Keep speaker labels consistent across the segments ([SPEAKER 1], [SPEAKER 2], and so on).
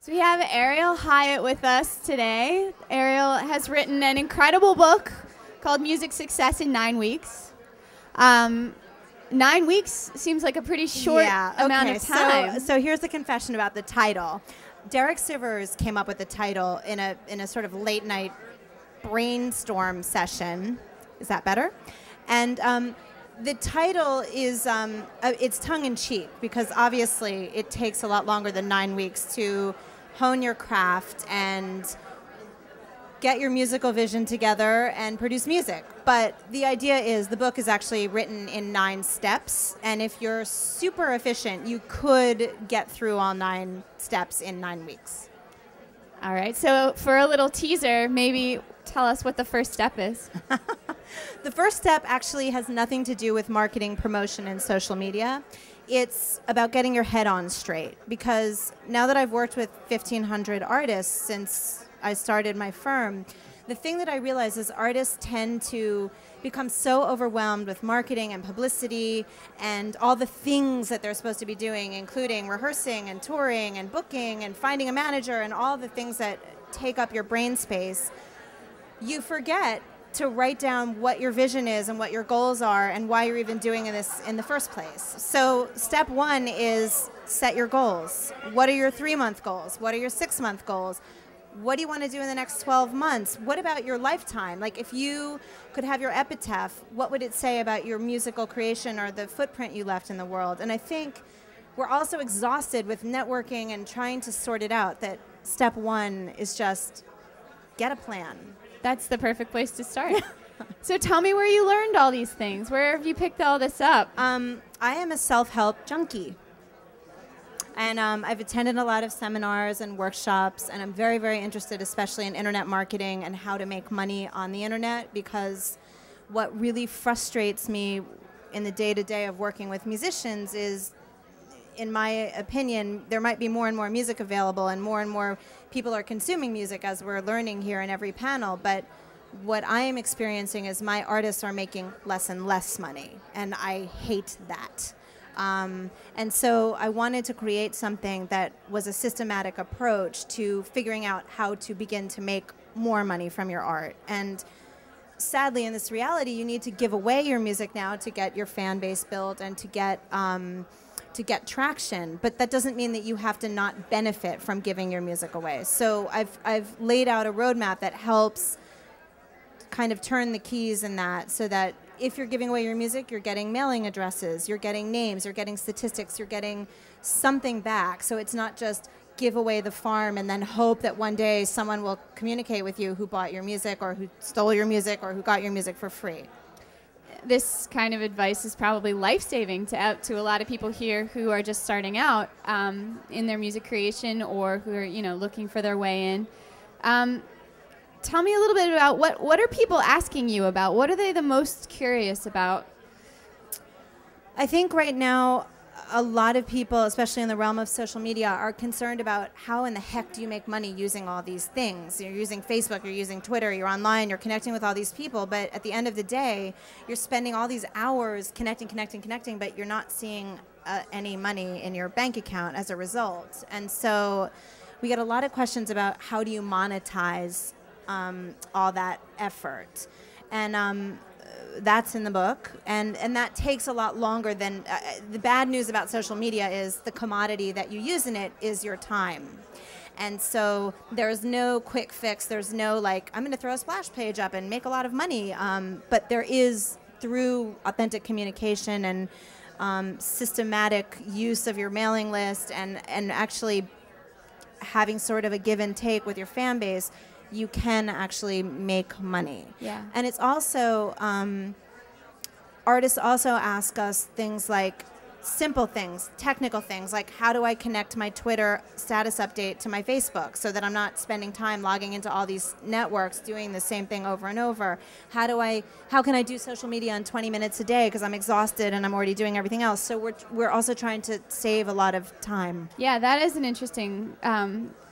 [SPEAKER 1] So we have Ariel Hyatt with us today. Ariel has written an incredible book called Music Success in 9 Weeks. 9 weeks seems like a pretty short amount of time.
[SPEAKER 2] So here's the confession about the title. Derek Sivers came up with the title in a sort of late night brainstorm session. Is that better? And the title is it's tongue-in-cheek because obviously it takes a lot longer than 9 weeks to hone your craft and get your musical vision together and produce music. But the idea is the book is actually written in 9 steps, and if you're super efficient, you could get through all 9 steps in 9 weeks.
[SPEAKER 1] All right, so for a little teaser, maybe tell us what the first step is.
[SPEAKER 2] The first step actually has nothing to do with marketing, promotion, and social media. It's about getting your head on straight, because now that I've worked with 1,500 artists since I started my firm, the thing that I realize is artists tend to become so overwhelmed with marketing and publicity and all the things that they're supposed to be doing, including rehearsing and touring and booking and finding a manager and all the things that take up your brain space. You forget to write down what your vision is and what your goals are and why you're even doing this in the first place. So step 1 is set your goals. What are your 3-month goals? What are your 6-month goals? What do you want to do in the next 12 months? What about your lifetime? Like, if you could have your epitaph, what would it say about your musical creation or the footprint you left in the world? And I think we're also exhausted with networking and trying to sort it out, that step 1 is just get a plan.
[SPEAKER 1] That's the perfect place to start. So tell me where you learned all these things. Where have you picked all this up?
[SPEAKER 2] I am a self-help junkie. And I've attended a lot of seminars and workshops, and I'm very, very interested, especially in internet marketing and how to make money on the internet, because what really frustrates me in the day-to-day of working with musicians is, in my opinion, there might be more and more music available and more people are consuming music, as we're learning here in every panel, but what I am experiencing is my artists are making less and less money, and I hate that. And so I wanted to create something that was a systematic approach to figuring out how to begin to make more money from your art. And sadly, in this reality, you need to give away your music now to get your fan base built and to get traction. But that doesn't mean that you have to not benefit from giving your music away. So I've laid out a roadmap that helps kind of turn the keys in that, so that if you're giving away your music, you're getting mailing addresses, you're getting names, you're getting statistics, you're getting something back. So it's not just give away the farm and then hope that one day someone will communicate with you who bought your music or who stole your music or who got your music for free.
[SPEAKER 1] This kind of advice is probably life-saving to a lot of people here who are just starting out in their music creation, or who are looking for their way in. Tell me a little bit about what are people asking you about? What are they the most curious about?
[SPEAKER 2] I think right now a lot of people, especially in the realm of social media, are concerned about how in the heck do you make money using all these things. You're using Facebook, you're using Twitter, you're online, you're connecting with all these people, but at the end of the day, you're spending all these hours connecting, but you're not seeing any money in your bank account as a result. And so we get a lot of questions about how do you monetize all that effort, and that's in the book, and that takes a lot longer than the bad news about social media is the commodity that you use in it is your time. And so there's no quick fix, there's no like I'm going to throw a splash page up and make a lot of money, but there is, through authentic communication and systematic use of your mailing list and actually having sort of a give and take with your fan base, you can actually make money.
[SPEAKER 1] Yeah.
[SPEAKER 2] And it's also, artists also ask us things like simple things, technical things, like how do I connect my Twitter status update to my Facebook so that I'm not spending time logging into all these networks doing the same thing over and over? How can I do social media in 20 minutes a day because I'm exhausted and I'm already doing everything else? So we're also trying to save a lot of time.
[SPEAKER 1] Yeah, that is an interesting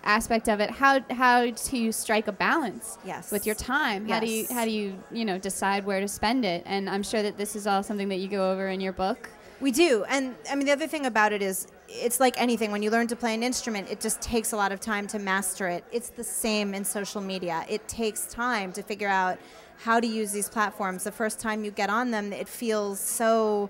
[SPEAKER 1] aspect of it. How do you strike a balance with your time?
[SPEAKER 2] Yes.
[SPEAKER 1] How do you decide where to spend it? And I'm sure that this is all something that you go over in your book.
[SPEAKER 2] We do. And I mean, the other thing about it is it's like anything. When you learn to play an instrument, it just takes a lot of time to master it. It's the same in social media. It takes time to figure out how to use these platforms. The first time you get on them, it feels so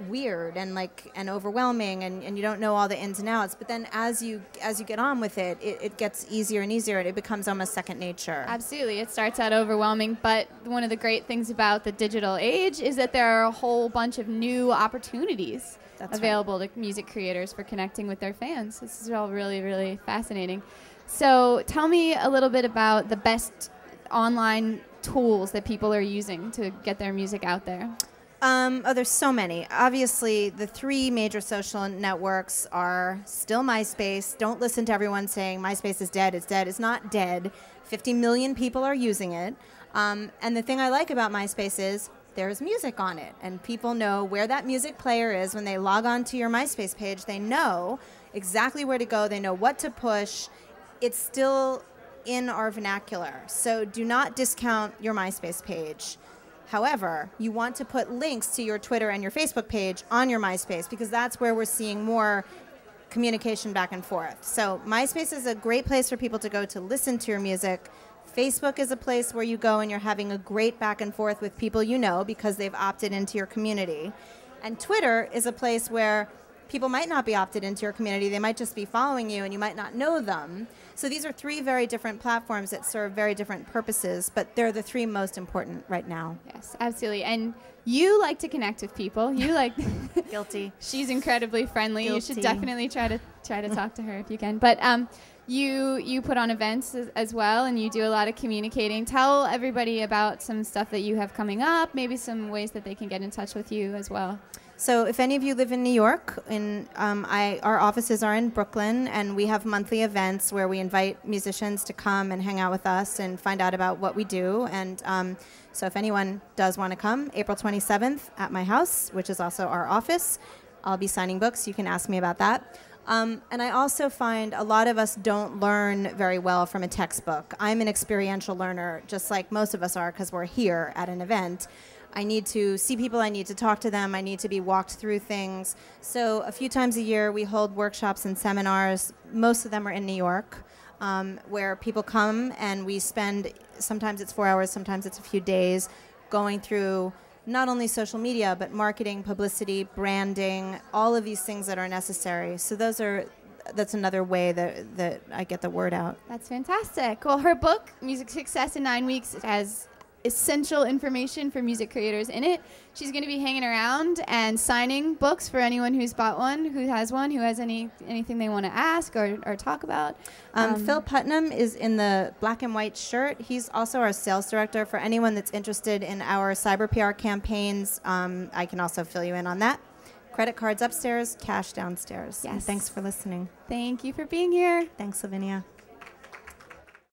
[SPEAKER 2] weird and overwhelming, and you don't know all the ins and outs. But then as you get on with it, it gets easier and easier, and it becomes almost second nature.
[SPEAKER 1] Absolutely. It starts out overwhelming, but one of the great things about the digital age is that there are a whole bunch of new opportunities available to music creators for connecting with their fans. This is all really, really fascinating. So tell me a little bit about the best online tools that people are using to get their music out there.
[SPEAKER 2] There's so many. Obviously, the three major social networks are still MySpace. Don't listen to everyone saying MySpace is dead. It's dead. It's not dead. 50 million people are using it. And the thing I like about MySpace is there's music on it, and people know where that music player is. When they log on to your MySpace page, they know exactly where to go. They know what to push. It's still in our vernacular. So do not discount your MySpace page. However, you want to put links to your Twitter and your Facebook page on your MySpace, because that's where we're seeing more communication back and forth. So MySpace is a great place for people to go to listen to your music. Facebook is a place where you go and you're having a great back and forth with people you know because they've opted into your community. And Twitter is a place where people might not be opted into your community. They might just be following you and you might not know them. So these are three very different platforms that serve very different purposes, but they're the three most important right now.
[SPEAKER 1] Yes, absolutely. And you like to connect with people. You like
[SPEAKER 2] Guilty.
[SPEAKER 1] She's incredibly friendly.
[SPEAKER 2] Guilty.
[SPEAKER 1] You should definitely try to talk to her if you can. But you put on events as well, and you do a lot of communicating. Tell everybody about some stuff that you have coming up, maybe some ways that they can get in touch with you as well.
[SPEAKER 2] So if any of you live in New York, our offices are in Brooklyn, and we have monthly events where we invite musicians to come and hang out with us and find out about what we do. And so if anyone does want to come, April 27th at my house, which is also our office, I'll be signing books. You can ask me about that. And I also find a lot of us don't learn very well from a textbook. I'm an experiential learner, just like most of us are, because we're here at an event. I need to see people, I need to talk to them, I need to be walked through things. So a few times a year we hold workshops and seminars. Most of them are in New York, where people come and we spend, sometimes it's 4 hours, sometimes it's a few days, going through not only social media, but marketing, publicity, branding, all of these things that are necessary. So that's another way that I get the word out.
[SPEAKER 1] That's fantastic. Well, her book, Music Success in 9 Weeks, has essential information for music creators in it. She's going to be hanging around and signing books for anyone who's bought one, who has anything they want to ask or talk about.
[SPEAKER 2] Phil Putnam is in the black and white shirt. He's also our sales director. For anyone that's interested in our cyber PR campaigns, I can also fill you in on that. Credit cards upstairs, cash downstairs.
[SPEAKER 1] Yes.
[SPEAKER 2] And thanks for listening.
[SPEAKER 1] Thank you for being here.
[SPEAKER 2] Thanks, Lavinia.